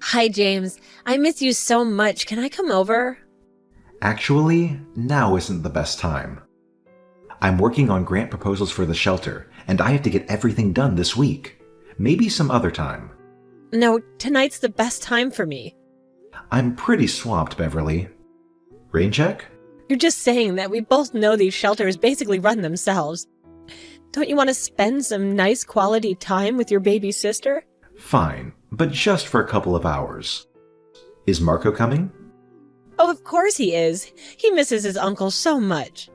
Hi, James. I miss you so much. Can I come over? Actually, now isn't the best time. I'm working on grant proposals for the shelter, and I have to get everything done this week. Maybe some other time. No, tonight's the best time for me. I'm pretty swamped, Beverly. Rain check? You're just saying that. We both know these shelters basically run themselves. Don't you want to spend some nice quality time with your baby sister? Fine, but just for a couple of hours. Is Marco coming? Oh, of course he is. He misses his uncle so much.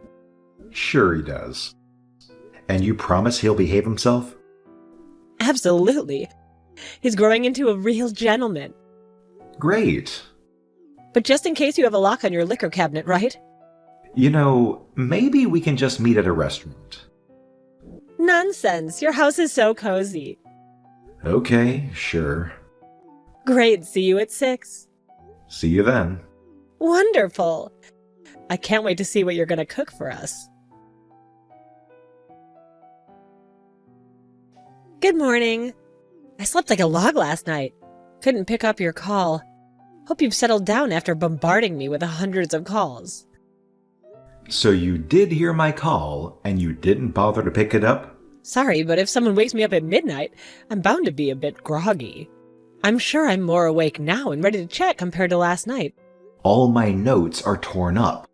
Sure he does. And you promise he'll behave himself? Absolutely. He's growing into a real gentleman. Great. But just in case you have a lock on your liquor cabinet, right? You know, maybe we can just meet at a restaurant. Nonsense. Your house is so cozy. Okay, sure. Great. See you at 6. See you then. Wonderful. I can't wait to see what you're going to cook for us. Good morning. I slept like a log last night. Couldn't pick up your call. Hope you've settled down after bombarding me with hundreds of calls. So you did hear my call, and you didn't bother to pick it up? Sorry, but if someone wakes me up at midnight, I'm bound to be a bit groggy. I'm sure I'm more awake now and ready to chat compared to last night. All my notes are torn up.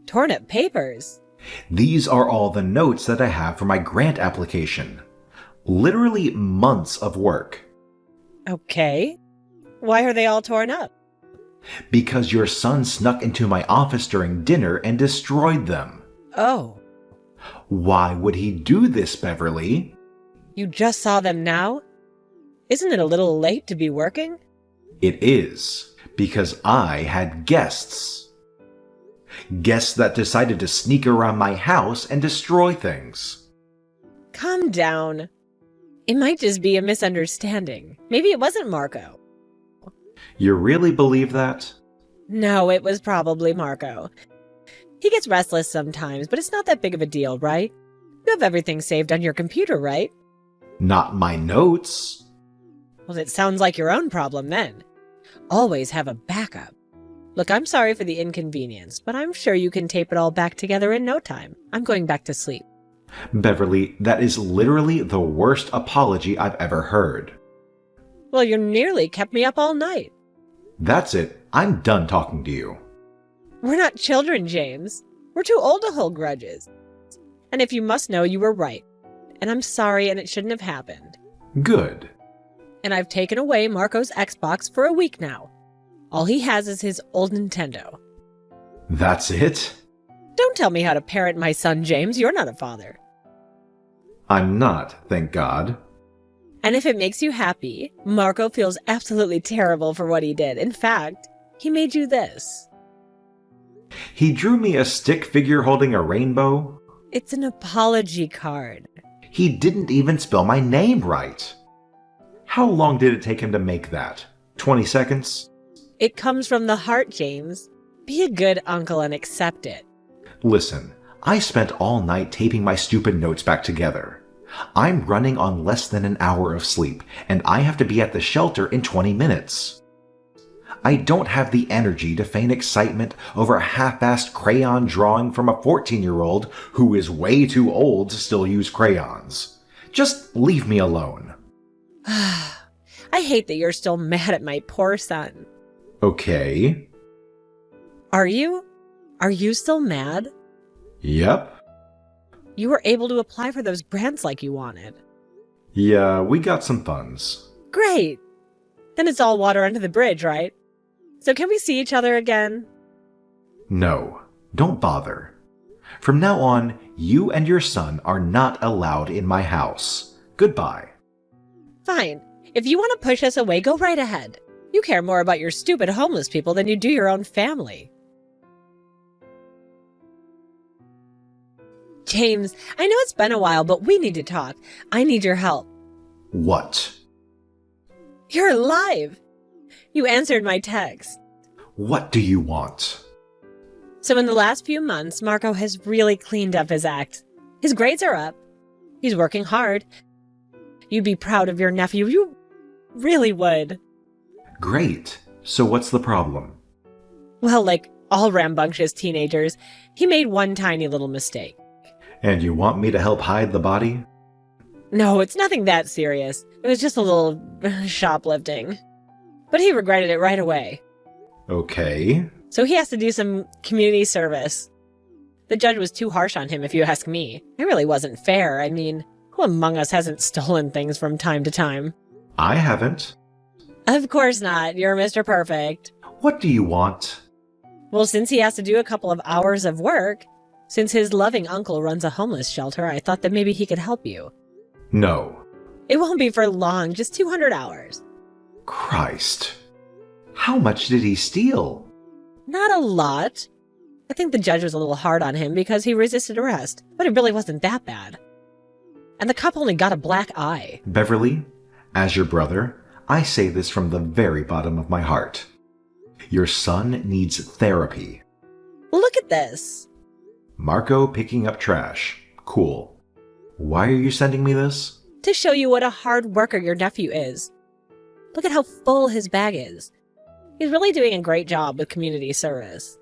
Torn up papers? These are all the notes that I have for my grant application. Literally months of work. Okay. Why are they all torn up? Because your son snuck into my office during dinner and destroyed them. Oh. Why would he do this, Beverly? You just saw them now? Isn't it a little late to be working? It is, because I had guests. Guests that decided to sneak around my house and destroy things. Calm down. It might just be a misunderstanding. Maybe it wasn't Marco. You really believe that? No, it was probably Marco. He gets restless sometimes, but it's not that big of a deal, right? You have everything saved on your computer, right? Not my notes. Well, it sounds like your own problem then. Always have a backup. Look, I'm sorry for the inconvenience, but I'm sure you can tape it all back together in no time. I'm going back to sleep. Beverly, that is literally the worst apology I've ever heard. Well, you nearly kept me up all night. That's it. I'm done talking to you. We're not children, James. We're too old to hold grudges. And if you must know, you were right. And I'm sorry, and it shouldn't have happened. Good. And I've taken away Marco's Xbox for a week now. All he has is his old Nintendo. That's it? Don't tell me how to parent my son, James. You're not a father. I'm not, thank God. And if it makes you happy, Marco feels absolutely terrible for what he did. In fact, he made you this. He drew me a stick figure holding a rainbow. It's an apology card. He didn't even spell my name right. How long did it take him to make that? 20 seconds? It comes from the heart, James. Be a good uncle and accept it. Listen, I spent all night taping my stupid notes back together. I'm running on less than an hour of sleep, and I have to be at the shelter in 20 minutes. I don't have the energy to feign excitement over a half-assed crayon drawing from a 14-year-old who is way too old to still use crayons. Just leave me alone. I hate that you're still mad at my poor son. Okay. Are you? Are you still mad? Yep. You were able to apply for those grants like you wanted. Yeah, we got some funds. Great. Then it's all water under the bridge, right? So can we see each other again? No, don't bother. From now on, you and your son are not allowed in my house. Goodbye. Fine. If you want to push us away, go right ahead. You care more about your stupid homeless people than you do your own family. James, I know it's been a while, but we need to talk. I need your help. What? You're alive! You answered my text. What do you want? So in the last few months, Marco has really cleaned up his act. His grades are up. He's working hard. You'd be proud of your nephew. You really would. Great. So what's the problem? Well, like all rambunctious teenagers, he made one tiny little mistake. And you want me to help hide the body? No, it's nothing that serious. It was just a little shoplifting. But he regretted it right away. Okay. So he has to do some community service. The judge was too harsh on him, if you ask me. It really wasn't fair. I mean, who among us hasn't stolen things from time to time? I haven't. Of course not. You're Mr. Perfect. What do you want? Well, since he has to do a couple of hours of work, since his loving uncle runs a homeless shelter, I thought that maybe he could help you. No. It won't be for long, just 200 hours. Christ. How much did he steal? Not a lot. I think the judge was a little hard on him because he resisted arrest, but it really wasn't that bad. And the cop only got a black eye. Beverly, as your brother, I say this from the very bottom of my heart. Your son needs therapy. Look at this. Marco picking up trash. Cool. Why are you sending me this? To show you what a hard worker your nephew is. Look at how full his bag is. He's really doing a great job with community service.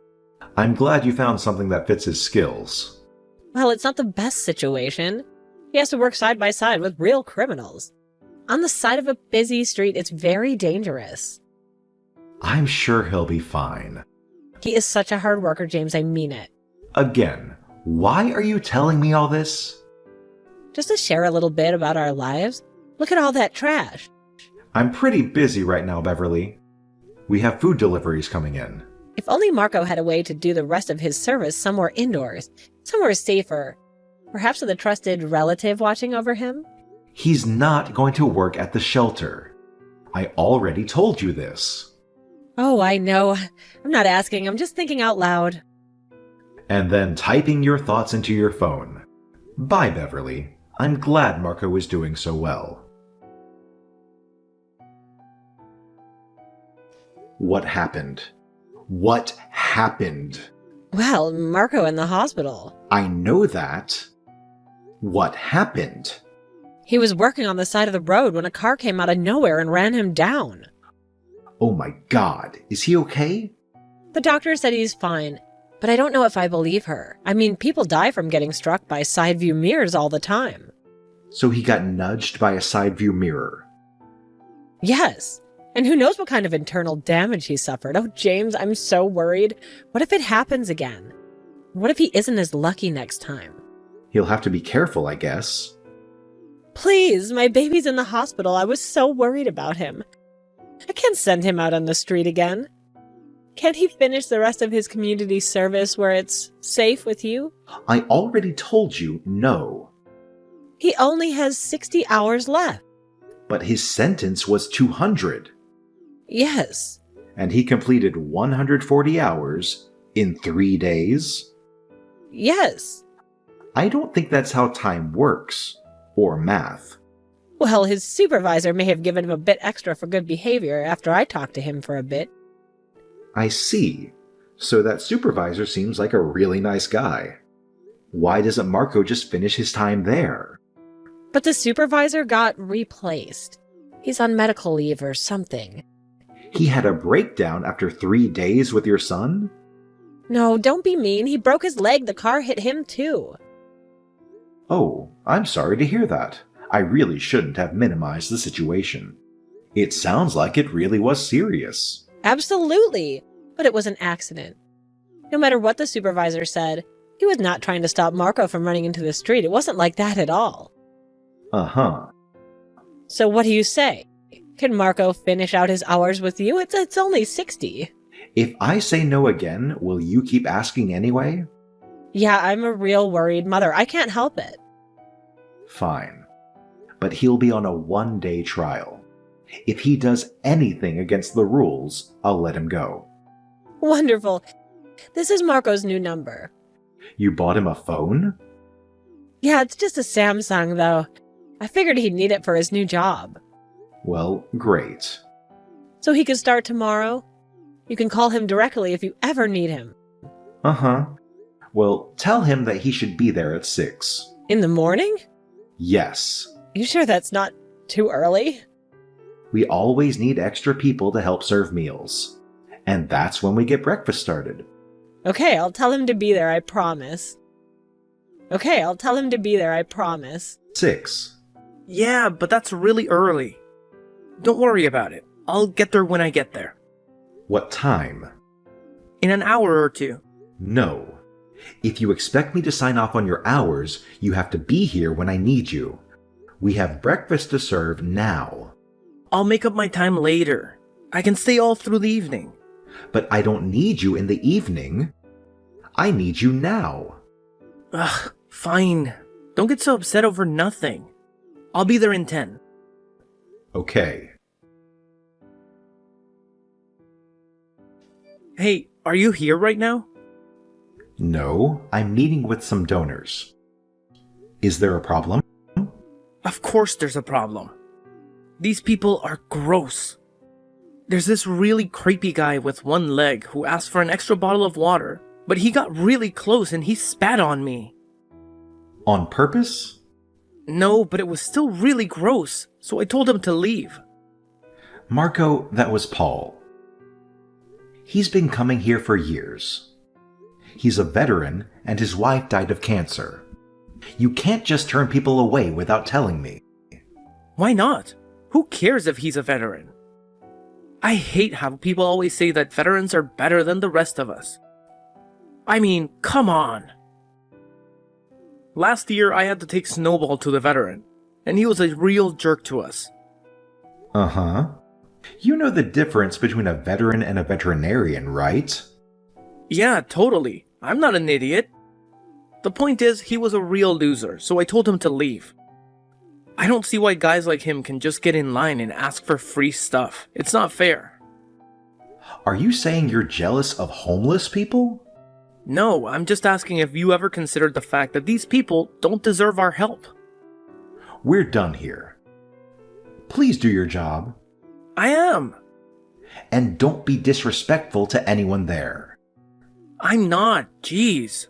I'm glad you found something that fits his skills. Well, it's not the best situation. He has to work side by side with real criminals. On the side of a busy street, it's very dangerous. I'm sure he'll be fine. He is such a hard worker, James, I mean it. Again, why are you telling me all this? Just to share a little bit about our lives. Look at all that trash. I'm pretty busy right now, Beverly. We have food deliveries coming in. If only Marco had a way to do the rest of his service somewhere indoors, somewhere safer. Perhaps with a trusted relative watching over him? He's not going to work at the shelter. I already told you this. Oh, I know. I'm not asking, I'm just thinking out loud. And then typing your thoughts into your phone. Bye, Beverly. I'm glad Marco is doing so well. What happened? What happened? Well, Marco in the hospital. I know that. What happened? He was working on the side of the road when a car came out of nowhere and ran him down. Oh my God, is he okay? The doctor said he's fine, but I don't know if I believe her. I mean, people die from getting struck by side view mirrors all the time. So he got nudged by a side view mirror. Yes, and who knows what kind of internal damage he suffered. Oh, James, I'm so worried. What if it happens again? What if he isn't as lucky next time? He'll have to be careful, I guess. Please, my baby's in the hospital. I was so worried about him. I can't send him out on the street again. Can't he finish the rest of his community service where it's safe with you? I already told you no. He only has 60 hours left. But his sentence was 200. Yes. And he completed 140 hours in 3 days? Yes. I don't think that's how time works. Or math. Well, his supervisor may have given him a bit extra for good behavior after I talked to him for a bit. I see. So that supervisor seems like a really nice guy. Why doesn't Marco just finish his time there? But the supervisor got replaced. He's on medical leave or something. He had a breakdown after 3 days with your son? No, don't be mean. He broke his leg. The car hit him too. Oh, I'm sorry to hear that. I really shouldn't have minimized the situation. It sounds like it really was serious. Absolutely. But it was an accident. No matter what the supervisor said, he was not trying to stop Marco from running into the street. It wasn't like that at all. Uh-huh. So what do you say? Can Marco finish out his hours with you? It's only 60. If I say no again, will you keep asking anyway? Yeah, I'm a real worried mother. I can't help it. Fine. But he'll be on a 1-day trial. If he does anything against the rules, I'll let him go. Wonderful. This is Marco's new number. You bought him a phone? Yeah, it's just a Samsung, though. I figured he'd need it for his new job. Well, great. So he can start tomorrow? You can call him directly if you ever need him. Uh-huh. Well, tell him that he should be there at 6. In the morning? Yes. You sure that's not too early? We always need extra people to help serve meals. And that's when we get breakfast started. Okay, I'll tell him to be there, I promise. Okay, I'll tell him to be there, I promise. 6. Yeah, but that's really early. Don't worry about it. I'll get there when I get there. What time? In an hour or two. No. If you expect me to sign off on your hours, you have to be here when I need you. We have breakfast to serve now. I'll make up my time later. I can stay all through the evening. But I don't need you in the evening. I need you now. Ugh, fine. Don't get so upset over nothing. I'll be there in 10. Okay. Hey, are you here right now? No, I'm meeting with some donors. Is there a problem? Of course there's a problem. These people are gross. There's this really creepy guy with one leg who asked for an extra bottle of water, but he got really close and he spat on me. On purpose? No, but it was still really gross, so I told him to leave. Marco, that was Paul. He's been coming here for years. He's a veteran, and his wife died of cancer. You can't just turn people away without telling me. Why not? Who cares if he's a veteran? I hate how people always say that veterans are better than the rest of us. I mean, come on. Last year, I had to take Snowball to the veteran, and he was a real jerk to us. Uh-huh. You know the difference between a veteran and a veterinarian, right? Yeah, totally. I'm not an idiot. The point is, he was a real loser, so I told him to leave. I don't see why guys like him can just get in line and ask for free stuff. It's not fair. Are you saying you're jealous of homeless people? No, I'm just asking if you ever considered the fact that these people don't deserve our help. We're done here. Please do your job. I am. And don't be disrespectful to anyone there. I'm not. Jeez.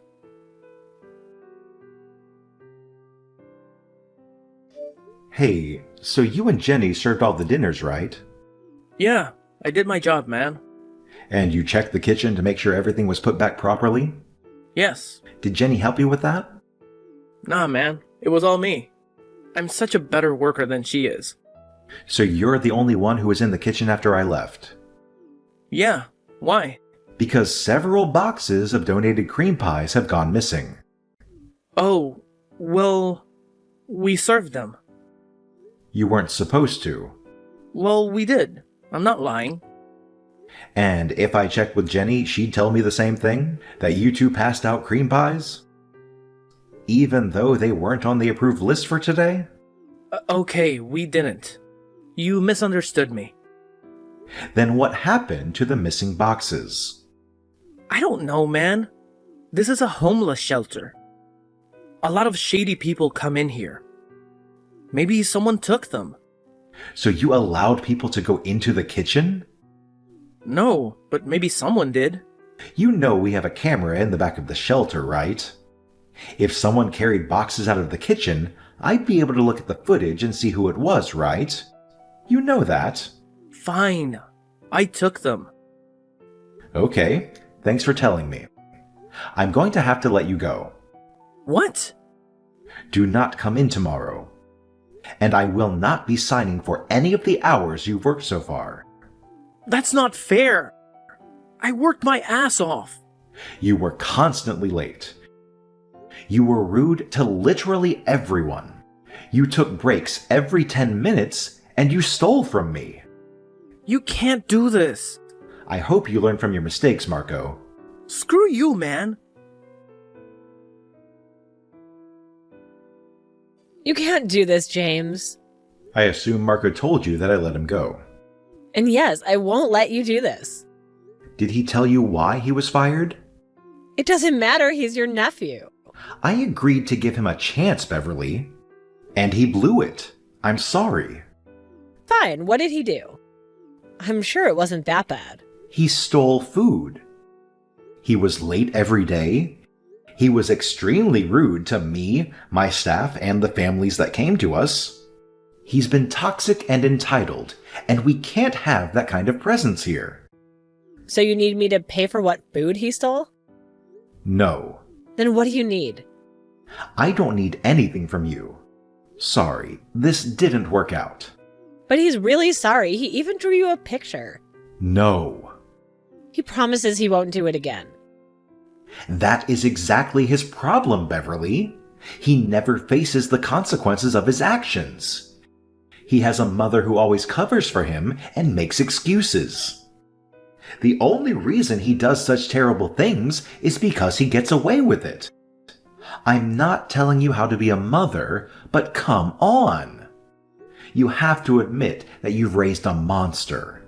Hey, so you and Jenny served all the dinners, right? Yeah, I did my job, man. And you checked the kitchen to make sure everything was put back properly? Yes. Did Jenny help you with that? Nah, man. It was all me. I'm such a better worker than she is. So you're the only one who was in the kitchen after I left? Yeah. Why? Because several boxes of donated cream pies have gone missing. Oh, well, we served them. You weren't supposed to. Well, we did. I'm not lying. And if I checked with Jenny, she'd tell me the same thing? That you two passed out cream pies? Even though they weren't on the approved list for today? Okay, we didn't. You misunderstood me. Then what happened to the missing boxes? I don't know, man. This is a homeless shelter. A lot of shady people come in here. Maybe someone took them. So you allowed people to go into the kitchen? No, but maybe someone did. You know we have a camera in the back of the shelter, right? If someone carried boxes out of the kitchen, I'd be able to look at the footage and see who it was, right? You know that. Fine. I took them. Okay, thanks for telling me. I'm going to have to let you go. What? Do not come in tomorrow. And I will not be signing for any of the hours you've worked so far. That's not fair. I worked my ass off. You were constantly late. You were rude to literally everyone. You took breaks every 10 minutes, and you stole from me. You can't do this. I hope you learn from your mistakes, Marco. Screw you, man. You can't do this, James. I assume Marco told you that I let him go. And yes, I won't let you do this. Did he tell you why he was fired? It doesn't matter, he's your nephew. I agreed to give him a chance, Beverly. And he blew it. I'm sorry. Fine, what did he do? I'm sure it wasn't that bad. He stole food. He was late every day. He was extremely rude to me, my staff, and the families that came to us. He's been toxic and entitled, and we can't have that kind of presence here. So you need me to pay for what food he stole? No. Then what do you need? I don't need anything from you. Sorry, this didn't work out. But he's really sorry. He even drew you a picture. No. He promises he won't do it again. That is exactly his problem, Beverly. He never faces the consequences of his actions. He has a mother who always covers for him and makes excuses. The only reason he does such terrible things is because he gets away with it. I'm not telling you how to be a mother, but come on. You have to admit that you've raised a monster.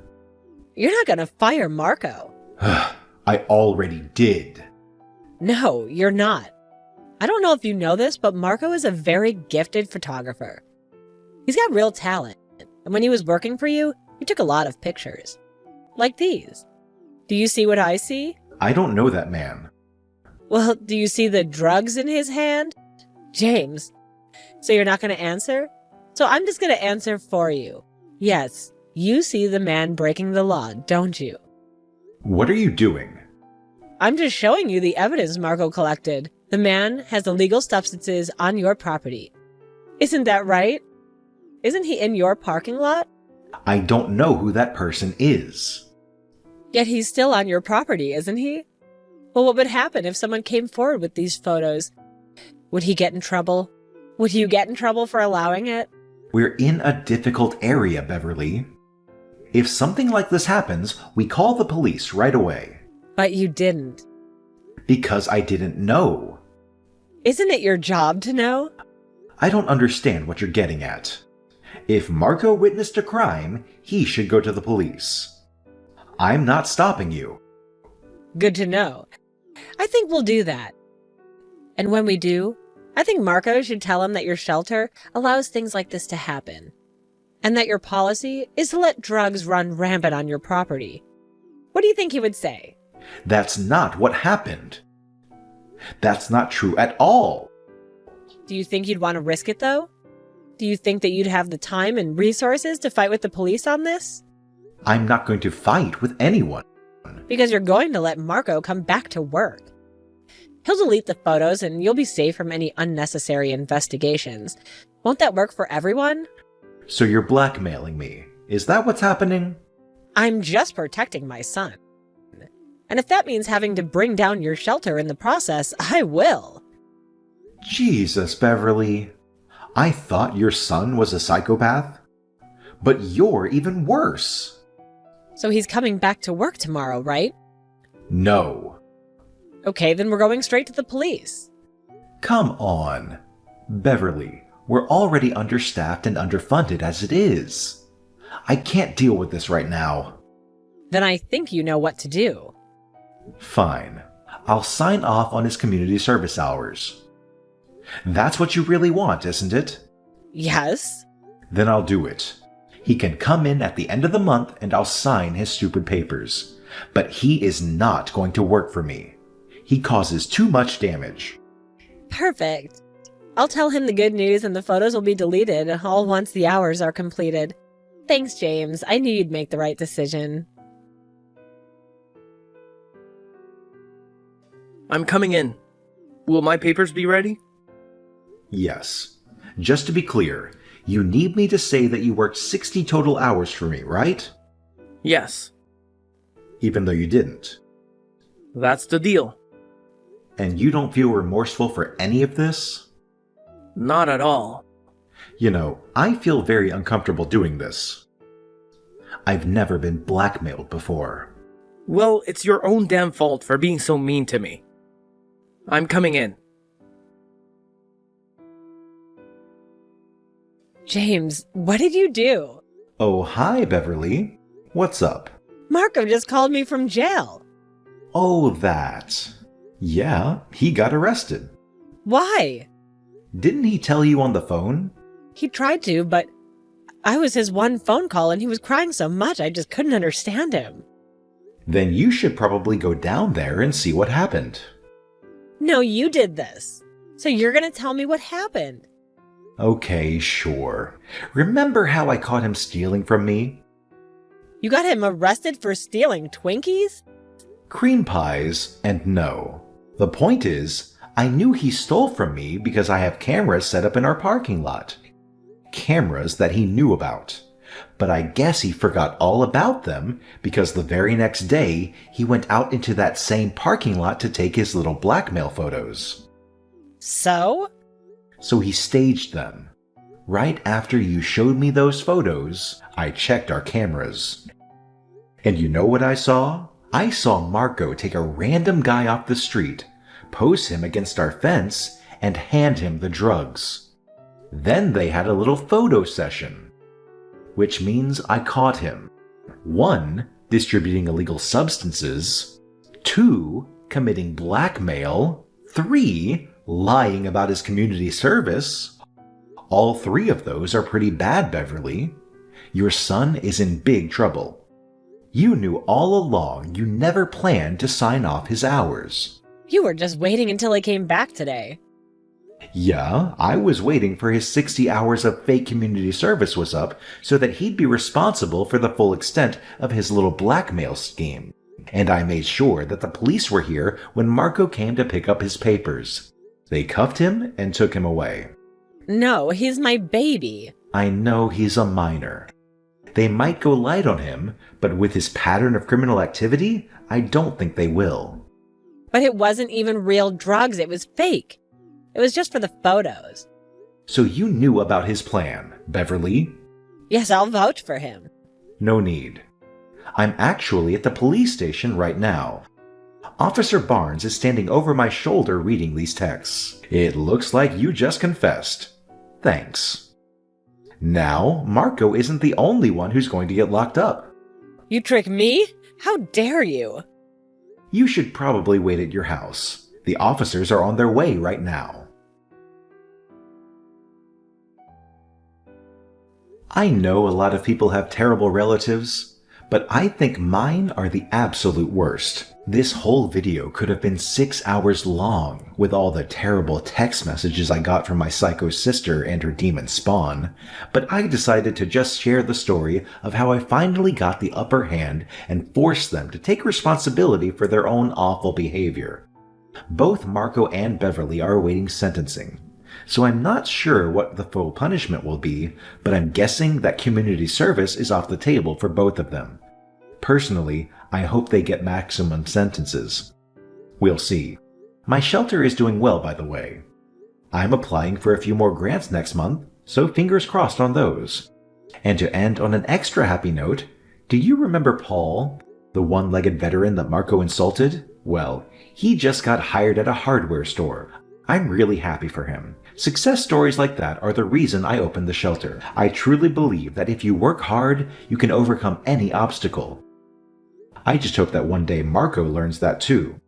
You're not gonna fire Marco. I already did. No, you're not. I don't know if you know this, but Marco is a very gifted photographer. He's got real talent, and when he was working for you, he took a lot of pictures. Like these. Do you see what I see? I don't know that man. Well, do you see the drugs in his hand? James. So you're not going to answer? So I'm just going to answer for you. Yes, you see the man breaking the law, don't you? What are you doing? I'm just showing you the evidence Marco collected. The man has illegal substances on your property. Isn't that right? Isn't he in your parking lot? I don't know who that person is. Yet he's still on your property, isn't he? Well, what would happen if someone came forward with these photos? Would he get in trouble? Would you get in trouble for allowing it? We're in a difficult area, Beverly. If something like this happens, we call the police right away. But you didn't. Because I didn't know. Isn't it your job to know? I don't understand what you're getting at. If Marco witnessed a crime, he should go to the police. I'm not stopping you. Good to know. I think we'll do that. And when we do, I think Marco should tell him that your shelter allows things like this to happen. And that your policy is to let drugs run rampant on your property. What do you think he would say? That's not what happened. That's not true at all. Do you think you'd want to risk it, though? Do you think that you'd have the time and resources to fight with the police on this? I'm not going to fight with anyone. Because you're going to let Marco come back to work. He'll delete the photos and you'll be safe from any unnecessary investigations. Won't that work for everyone? So you're blackmailing me. Is that what's happening? I'm just protecting my son. And if that means having to bring down your shelter in the process, I will. Jesus, Beverly. I thought your son was a psychopath. But you're even worse. So he's coming back to work tomorrow, right? No. Okay, then we're going straight to the police. Come on. Beverly, we're already understaffed and underfunded as it is. I can't deal with this right now. Then I think you know what to do. Fine. I'll sign off on his community service hours. That's what you really want, isn't it? Yes. Then I'll do it. He can come in at the end of the month and I'll sign his stupid papers. But he is not going to work for me. He causes too much damage. Perfect. I'll tell him the good news and the photos will be deleted all once the hours are completed. Thanks, James. I knew you'd make the right decision. I'm coming in. Will my papers be ready? Yes. Just to be clear, you need me to say that you worked 60 total hours for me, right? Yes. Even though you didn't. That's the deal. And you don't feel remorseful for any of this? Not at all. You know, I feel very uncomfortable doing this. I've never been blackmailed before. Well, it's your own damn fault for being so mean to me. I'm coming in. James, what did you do? Oh, hi, Beverly. What's up? Marco just called me from jail. Oh, that. Yeah, he got arrested. Why? Didn't he tell you on the phone? He tried to, but I was his one phone call and he was crying so much I just couldn't understand him. Then you should probably go down there and see what happened. No, you did this. So you're going to tell me what happened. Okay, sure. Remember how I caught him stealing from me? You got him arrested for stealing Twinkies? Cream pies, and no. The point is, I knew he stole from me because I have cameras set up in our parking lot. Cameras that he knew about. But I guess he forgot all about them because the very next day he went out into that same parking lot to take his little blackmail photos. So? So he staged them. Right after you showed me those photos, I checked our cameras. And you know what I saw? I saw Marco take a random guy off the street, pose him against our fence, and hand him the drugs. Then they had a little photo session. Which means I caught him. 1. Distributing illegal substances. 2. Committing blackmail. 3. Lying about his community service. All 3 of those are pretty bad, Beverly. Your son is in big trouble. You knew all along you never planned to sign off his hours. You were just waiting until he came back today. Yeah, I was waiting for his 60 hours of fake community service was up so that he'd be responsible for the full extent of his little blackmail scheme. And I made sure that the police were here when Marco came to pick up his papers. They cuffed him and took him away. No, he's my baby. I know he's a minor. They might go light on him, but with his pattern of criminal activity, I don't think they will. But it wasn't even real drugs, it was fake. It was just for the photos. So you knew about his plan, Beverly? Yes, I'll vouch for him. No need. I'm actually at the police station right now. Officer Barnes is standing over my shoulder reading these texts. It looks like you just confessed. Thanks. Now, Marco isn't the only one who's going to get locked up. You trick me? How dare you? You should probably wait at your house. The officers are on their way right now. I know a lot of people have terrible relatives, but I think mine are the absolute worst. This whole video could have been 6 hours long with all the terrible text messages I got from my psycho sister and her demon spawn, but I decided to just share the story of how I finally got the upper hand and forced them to take responsibility for their own awful behavior. Both Marco and Beverly are awaiting sentencing, so I'm not sure what the full punishment will be, but I'm guessing that community service is off the table for both of them. Personally, I hope they get maximum sentences. We'll see. My shelter is doing well, by the way. I'm applying for a few more grants next month, so fingers crossed on those. And to end on an extra happy note, do you remember Paul, the one-legged veteran that Marco insulted? Well, he just got hired at a hardware store. I'm really happy for him. Success stories like that are the reason I opened the shelter. I truly believe that if you work hard, you can overcome any obstacle. I just hope that one day Marco learns that too.